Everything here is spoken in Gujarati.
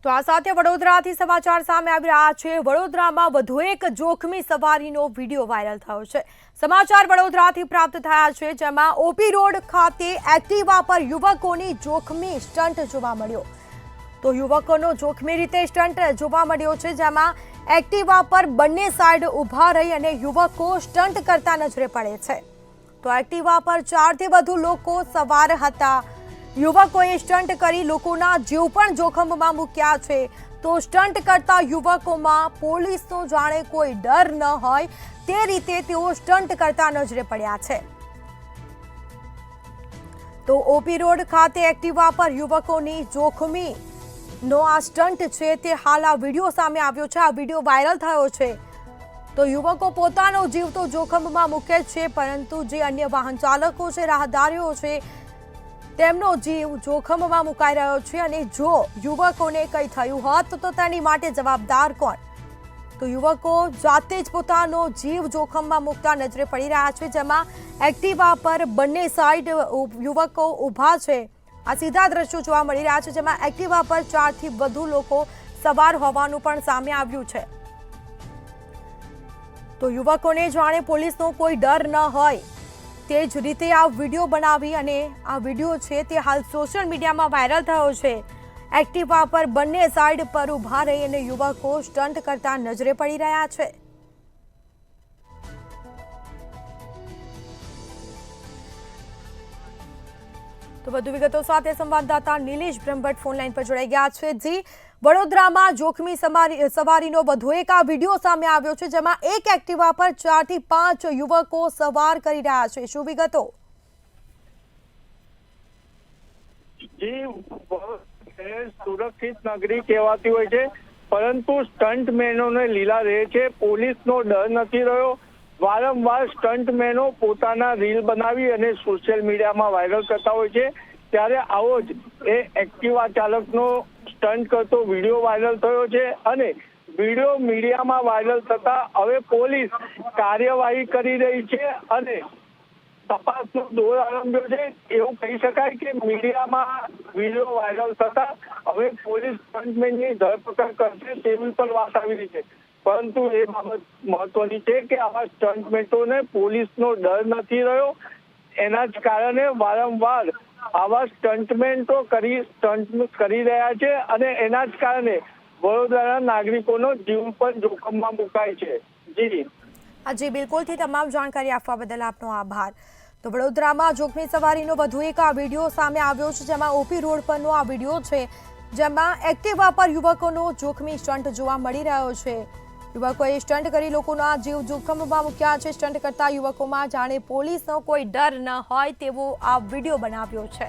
તો આ સાથે વડોદરાથી સમાચાર સામે આવી રહ્યા છે। વડોદરામાં વધુ એક જોખમી સવારીનો વિડીયો વાયરલ થયો છે। સમાચાર વડોદરાથી પ્રાપ્ત થયા છે, જેમાં ઓપી રોડ ખાતે એક્ટિવા પર યુવકોની જોખમી સ્ટન્ટ જોવા મળ્યો। તો યુવકોનો જોખમી રીતે સ્ટન્ટ જોવા મળ્યો છે, જેમાં એક્ટિવા પર બંને સાઈડ ઊભા રહી અને યુવકો સ્ટન્ટ કરતા નજરે પડે છે। તો એક્ટિવા પર 4 થી વધુ લોકો સવાર હતા। યુવકોએ સ્ટન્ટ કરી લોકોના જીવ પણ જોખમમાં મૂક્યા છે। તો સ્ટન્ટ કરતા યુવકોમાં પોલીસનો જાણે કોઈ ડર ન હોય તે રીતે તેઓ સ્ટન્ટ કરતા નજરે પડ્યા છે। તો ઓપી રોડ ખાતે એક્ટિવા પર યુવકોની જોખમી નો આ સ્ટન્ટ છે તે હાલ આ વિડીયો સામે આવ્યો છે। આ વિડીયો વાયરલ થયો છે। તો યુવકો પોતાનો જીવ તો જોખમમાં મૂકે છે, પરંતુ જે અન્ય વાહન ચાલકો છે, રાહદારીઓ છે, તેમનો જીવ જોખમમાં મુકાઈ રહ્યો છે। અને જો યુવકોને કંઈ થયું હોત તો તેની માટે જવાબદાર કોણ? તો યુવકો જાતે જ પોતાનો જીવ જોખમમાં મૂકતા નજરે પડી રહ્યા છે, જેમાં એક્ટિવા પર બંને સાઈડ યુવકો ઊભા છે। આ સીધા દ્રશ્યો જોવા મળી રહ્યા છે, જેમાં એક્ટિવા પર 4 થી વધુ લોકો સવાર હોવાનું પણ સામે આવ્યું છે। તો યુવકોને જાણે પોલીસનો કોઈ ડર ન હોય તે જ રીતે આ વિડીયો બનાવી અને આ વિડીયો છે તે હાલ સોશિયલ મીડિયામાં વાયરલ થયો છે। એક્ટિવા પર બંને સાઈડ પર ઊભા રહી અને યુવકો સ્ટન્ટ કરતા નજરે પડી રહ્યા છે। તો વધુ વિગતો સાથે સંવાદદાતા નિલેશ બ્રહ્મભટ્ટ ફોનલાઈન પર જોડાઈ ગયા છે। જી, વડોદરામાં જોખમી સવારીનો વધુ એક આ વિડીયો સામે આવ્યો છે, જેમાં એક એક્ટિવા પર 4 થી 5 યુવકો સવાર કરી રહ્યા છે। શું વિગતો? સુરક્ષિત નગરી કહેવાતી હોય છે, પરંતુ સ્ટન્ટમેનોને લીલા રહે છે। પોલીસનો ડર નથી રહ્યો। વારંવાર સ્ટન્ટમેનો પોતાના રીલ બનાવી અને સોશિયલ મીડિયામાં વાયરલ કરતા હોય છે। ત્યારે આવો જ એ એક્ટિવા ચાલકનો સ્ટન્ટ કરતો વિડીયો વાયરલ થયો છે અને વિડીયો મીડિયામાં વાયરલ થતા હવે પોલીસ કાર્યવાહી કરી રહી છે અને તપાસનો દોર આરંભ્યો છે। એવું કહી શકાય કે મીડિયામાં વિડીયો વાયરલ થતા હવે પોલીસ સ્ટન્ટમેનની ધરપકડ કરશે તેવી પણ વાત આવી રહી છે। પરંતુ એ બાબત મહત્વની છે કે આવા સ્ટન્ટમેનોને પોલીસનો ડર નથી રહ્યો। એના જ કારણે વારંવાર આવા સ્ટન્ટમેન તો સ્ટન્ટ કરી રહ્યા છે અને એના જ કારણે વડોદરાના નાગરિકોનો જીવ પણ જોખમમાં મુકાય છે। જી બિલકુલથી તમામ જાણકારી આપવા બદલ આપનો આભાર। તો વડોદરામાં જોખમી સવારીનો વધુ એક આ વિડીયો સામે આવ્યો છે, જેમાં ઓપી રોડ પરનો આ વિડીયો છે, જેમાં એક્ટિવા પર યુવકોનો જોખમી સ્ટન્ટ જોવા મળી રહ્યો છે। યુવકોએ સ્ટન્ટ કરી લોકોના જીવ જોખમમાં મૂક્યા છે। સ્ટન્ટ કરતા યુવકોમાં જાણે પોલીસનો કોઈ ડર ન હોય તેવો આ વિડીયો બનાવ્યો છે।